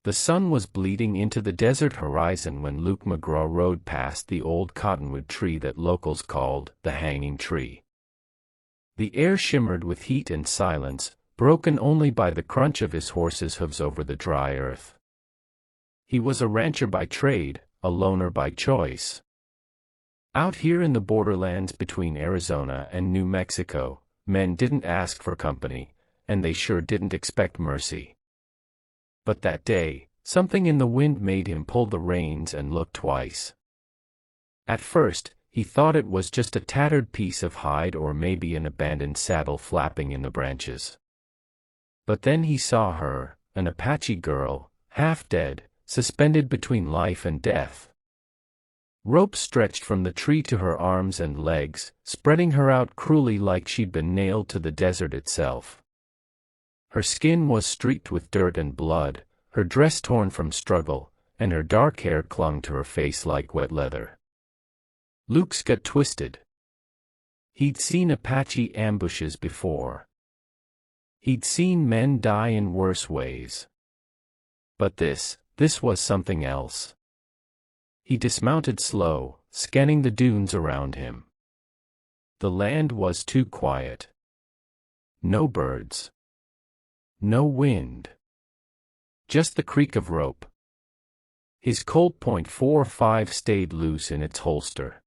The sun was bleeding into the desert horizon when Luke McGraw rode past the old cottonwood tree that locals called the Hanging Tree. The air shimmered with heat and silence, broken only by the crunch of his horse's hooves over the dry earth. He was a rancher by trade, a loner by choice. Out here in the borderlands between Arizona and New Mexico, men didn't ask for company, and they sure didn't expect mercy. But that day, something in the wind made him pull the reins and look twice. At first, he thought it was just a tattered piece of hide or maybe an abandoned saddle flapping in the branches. But then he saw her, an Apache girl, half dead, suspended between life and death. Rope stretched from the tree to her arms and legs, spreading her out cruelly like she'd been nailed to the desert itself. Her skin was streaked with dirt and blood, her dress torn from struggle, and her dark hair clung to her face like wet leather. Luke's got twisted. He'd seen Apache ambushes before. He'd seen men die in worse ways. But this was something else. He dismounted slow, scanning the dunes around him. The land was too quiet. No birds. No wind. Just the creak of rope. His Colt .45 stayed loose in its holster.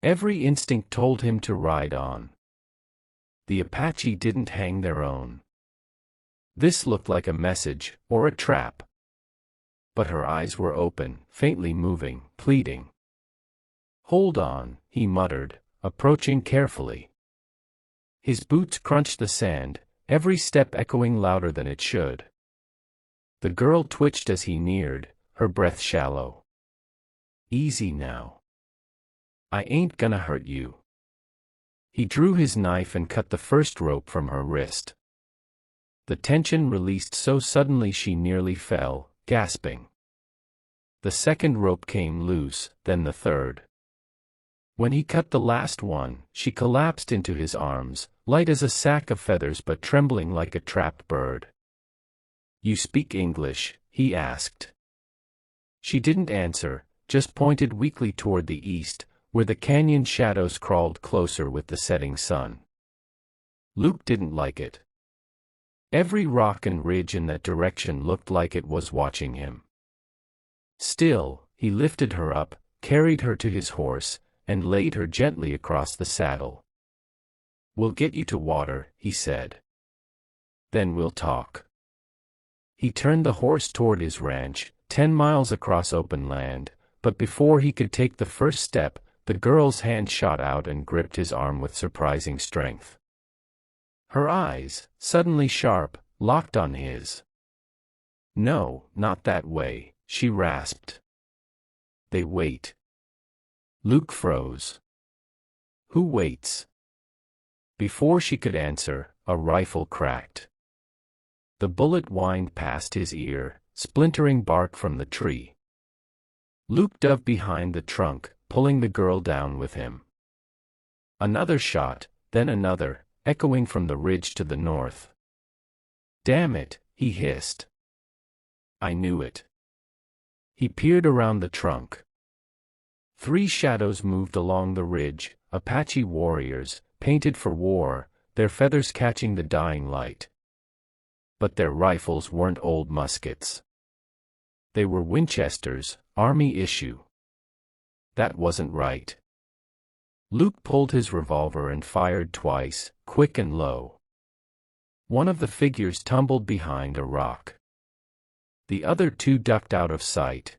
Every instinct told him to ride on. The Apache didn't hang their own. This looked like a message, or a trap. But her eyes were open, faintly moving, pleading. "Hold on," he muttered, approaching carefully. His boots crunched the sand, every step echoing louder than it should. The girl twitched as he neared, her breath shallow. "Easy now. I ain't gonna hurt you." He drew his knife and cut the first rope from her wrist. The tension released so suddenly she nearly fell, gasping. The second rope came loose, then the third. When he cut the last one, she collapsed into his arms, light as a sack of feathers but trembling like a trapped bird. "You speak English?" he asked. She didn't answer, just pointed weakly toward the east, where the canyon shadows crawled closer with the setting sun. Luke didn't like it. Every rock and ridge in that direction looked like it was watching him. Still, he lifted her up, carried her to his horse, and laid her gently across the saddle. "We'll get you to water," he said. "Then we'll talk." He turned the horse toward his ranch, 10 miles across open land, but before he could take the first step, the girl's hand shot out and gripped his arm with surprising strength. Her eyes, suddenly sharp, locked on his. "No, not that way," she rasped. "They wait." Luke froze. "Who waits?" Before she could answer, a rifle cracked. The bullet whined past his ear, splintering bark from the tree. Luke dove behind the trunk, pulling the girl down with him. Another shot, then another, echoing from the ridge to the north. "Damn it," he hissed. "I knew it." He peered around the trunk. 3 shadows moved along the ridge, Apache warriors, painted for war, their feathers catching the dying light. But their rifles weren't old muskets. They were Winchesters, Army issue. That wasn't right. Luke pulled his revolver and fired twice, quick and low. One of the figures tumbled behind a rock. The other 2 ducked out of sight.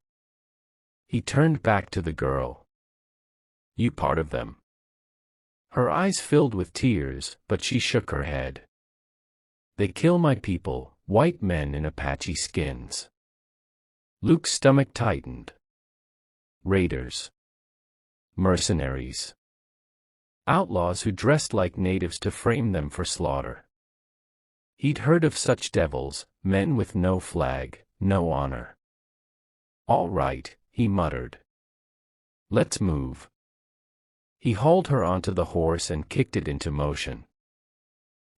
He turned back to the girl. "You part of them?" Her eyes filled with tears, but she shook her head. "They kill my people, white men in Apache skins." Luke's stomach tightened. Raiders. Mercenaries. Outlaws who dressed like natives to frame them for slaughter. He'd heard of such devils, men with no flag, no honor. "All right," he muttered. "Let's move." He hauled her onto the horse and kicked it into motion.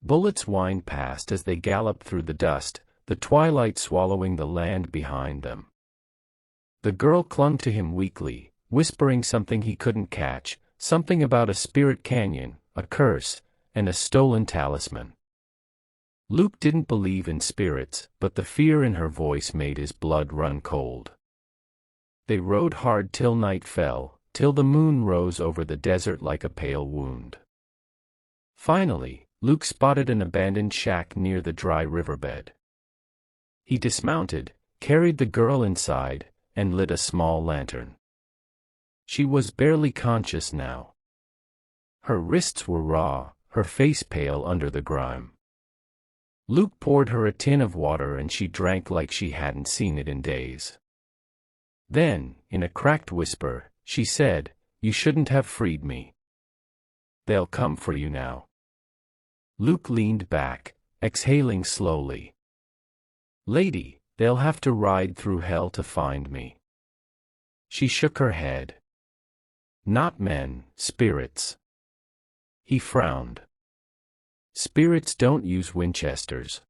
Bullets whined past as they galloped through the dust, the twilight swallowing the land behind them. The girl clung to him weakly, whispering something he couldn't catch, something about a spirit canyon, a curse, and a stolen talisman. Luke didn't believe in spirits, but the fear in her voice made his blood run cold. They rode hard till night fell, till the moon rose over the desert like a pale wound. Finally, Luke spotted an abandoned shack near the dry riverbed. He dismounted, carried the girl inside, and lit a small lantern. She was barely conscious now. Her wrists were raw, her face pale under the grime. Luke poured her a tin of water and she drank like she hadn't seen it in days. Then, in a cracked whisper, she said, "You shouldn't have freed me. They'll come for you now." Luke leaned back, exhaling slowly. "Lady, they'll have to ride through hell to find me." She shook her head. "Not men, spirits." He frowned. "Spirits don't use Winchesters."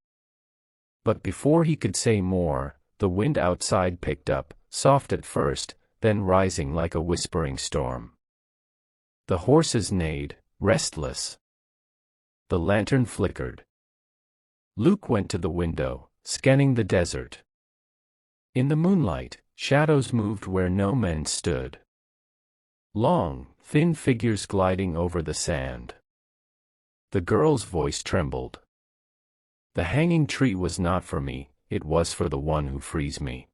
But before he could say more, the wind outside picked up, soft at first, then rising like a whispering storm. The horses neighed, restless. The lantern flickered. Luke went to the window, scanning the desert. In the moonlight, shadows moved where no men stood. Long, thin figures gliding over the sand. The girl's voice trembled. "The hanging tree was not for me, it was for the one who frees me."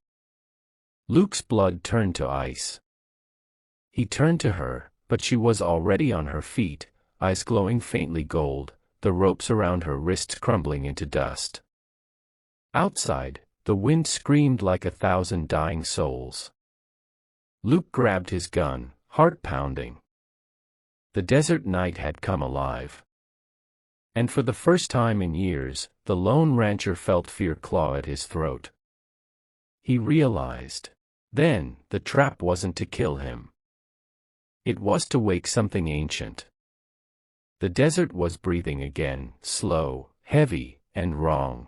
Luke's blood turned to ice. He turned to her, but she was already on her feet, eyes glowing faintly gold, the ropes around her wrists crumbling into dust. Outside, the wind screamed like 1,000 dying souls. Luke grabbed his gun, heart pounding. The desert night had come alive. And for the first time in years, the lone rancher felt fear claw at his throat. He realized. Then, the trap wasn't to kill him. It was to wake something ancient. The desert was breathing again, slow, heavy, and wrong.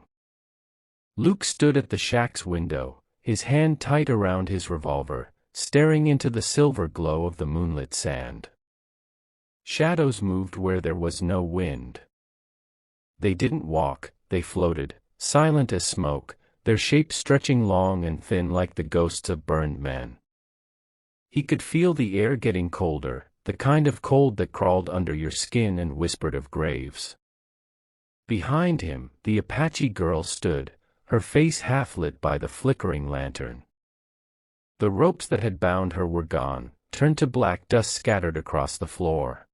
Luke stood at the shack's window, his hand tight around his revolver, staring into the silver glow of the moonlit sand. Shadows moved where there was no wind. They didn't walk, they floated, silent as smoke, their shapes stretching long and thin like the ghosts of burned men. He could feel the air getting colder, the kind of cold that crawled under your skin and whispered of graves. Behind him, the Apache girl stood, her face half lit by the flickering lantern. The ropes that had bound her were gone, turned to black dust scattered across the floor.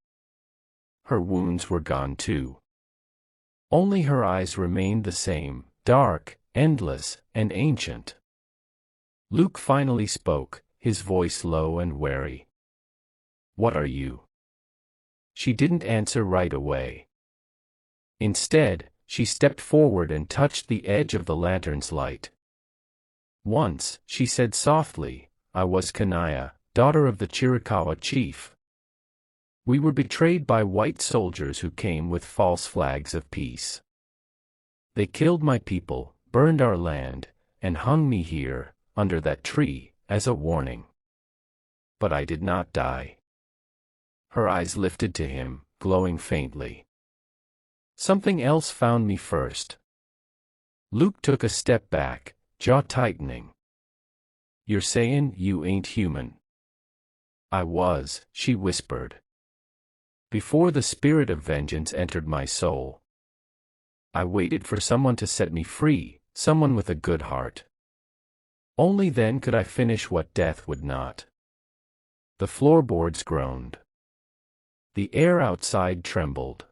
Her wounds were gone too. Only her eyes remained the same, dark, endless, and ancient. Luke finally spoke, his voice low and wary. "What are you?" She didn't answer right away. Instead, she stepped forward and touched the edge of the lantern's light. "Once," she said softly, "I was Kanaya, daughter of the Chiricahua chief. We were betrayed by white soldiers who came with false flags of peace. They killed my people, burned our land, and hung me here, under that tree, as a warning. But I did not die." Her eyes lifted to him, glowing faintly. "Something else found me first." Luke took a step back, jaw tightening. "You're saying you ain't human?" "I was," she whispered. "Before the spirit of vengeance entered my soul. I waited for someone to set me free, someone with a good heart. Only then could I finish what death would not." The floorboards groaned. The air outside trembled.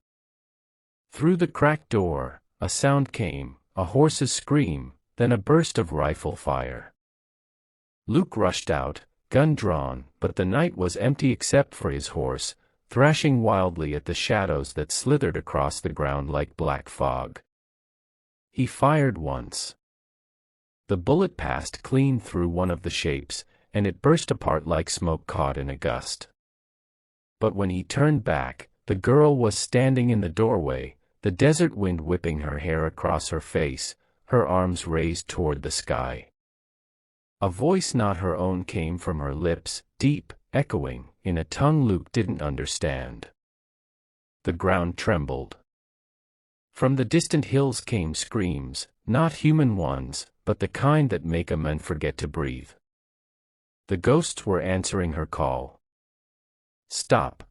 Through the cracked door, a sound came, a horse's scream, then a burst of rifle fire. Luke rushed out, gun drawn, but the night was empty except for his horse, thrashing wildly at the shadows that slithered across the ground like black fog. He fired once. The bullet passed clean through one of the shapes, and it burst apart like smoke caught in a gust. But when he turned back, the girl was standing in the doorway, the desert wind whipping her hair across her face, her arms raised toward the sky. A voice not her own came from her lips, deep, echoing, in a tongue Luke didn't understand. The ground trembled. From the distant hills came screams, not human ones, but the kind that make a man forget to breathe. The ghosts were answering her call. "Stop!"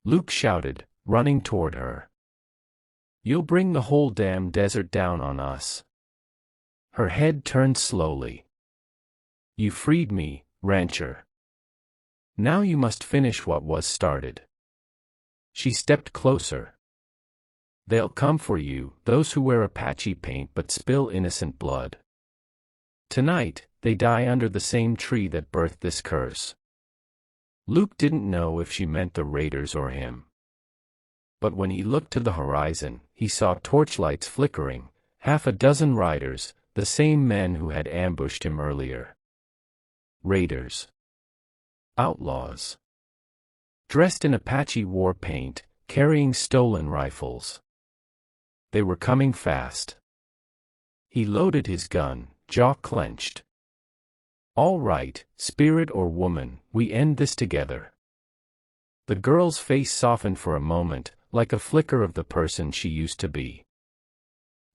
Luke shouted, running toward her. "You'll bring the whole damn desert down on us." Her head turned slowly. "You freed me, rancher. Now you must finish what was started." She stepped closer. "They'll come for you, those who wear Apache paint but spill innocent blood. Tonight, they die under the same tree that birthed this curse." Luke didn't know if she meant the raiders or him. But when he looked to the horizon, he saw torchlights flickering, half a dozen riders, the same men who had ambushed him earlier. Raiders. Outlaws. Dressed in Apache war paint, carrying stolen rifles. They were coming fast. He loaded his gun, jaw clenched. "All right, spirit or woman, we end this together." The girl's face softened for a moment, like a flicker of the person she used to be.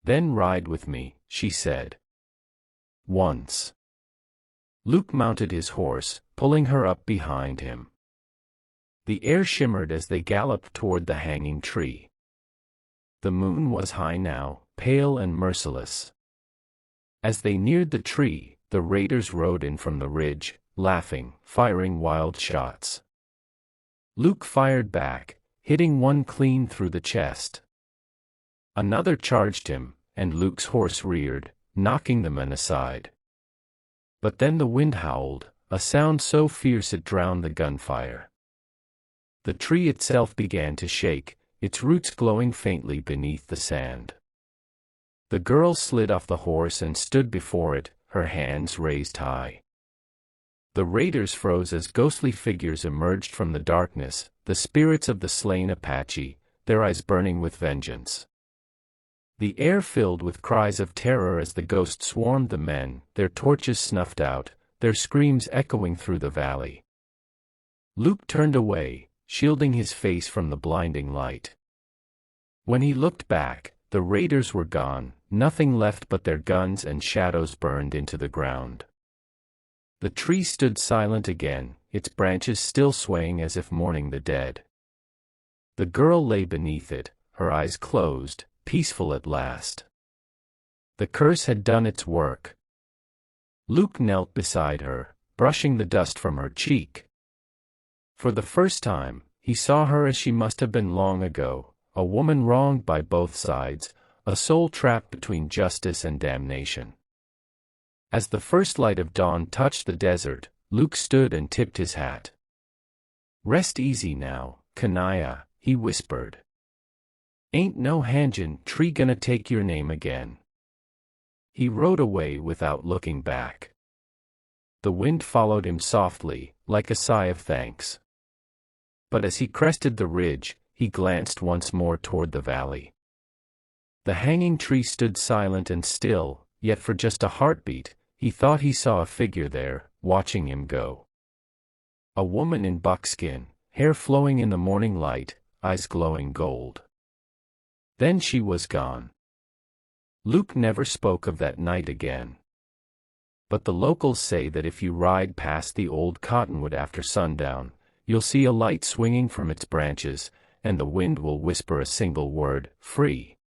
"Then ride with me," she said. "Once." Luke mounted his horse, pulling her up behind him. The air shimmered as they galloped toward the hanging tree. The moon was high now, pale and merciless. As they neared the tree, the raiders rode in from the ridge, laughing, firing wild shots. Luke fired back, hitting one clean through the chest. Another charged him, and Luke's horse reared, knocking the men aside. But then the wind howled, a sound so fierce it drowned the gunfire. The tree itself began to shake, its roots glowing faintly beneath the sand. The girl slid off the horse and stood before it, her hands raised high. The raiders froze as ghostly figures emerged from the darkness, the spirits of the slain Apache, their eyes burning with vengeance. The air filled with cries of terror as the ghosts swarmed the men, their torches snuffed out, their screams echoing through the valley. Luke turned away, shielding his face from the blinding light. When he looked back, the raiders were gone, nothing left but their guns and shadows burned into the ground. The tree stood silent again, its branches still swaying as if mourning the dead. The girl lay beneath it, her eyes closed, peaceful at last. The curse had done its work. Luke knelt beside her, brushing the dust from her cheek. For the first time, he saw her as she must have been long ago, a woman wronged by both sides, a soul trapped between justice and damnation. As the first light of dawn touched the desert, Luke stood and tipped his hat. "Rest easy now, Kanaya," he whispered. "Ain't no Hanjin tree gonna take your name again." He rode away without looking back. The wind followed him softly, like a sigh of thanks. But as he crested the ridge, he glanced once more toward the valley. The hanging tree stood silent and still, yet for just a heartbeat, he thought he saw a figure there, watching him go. A woman in buckskin, hair flowing in the morning light, eyes glowing gold. Then she was gone. Luke never spoke of that night again. But the locals say that if you ride past the old cottonwood after sundown, you'll see a light swinging from its branches, and the wind will whisper a single word, "free."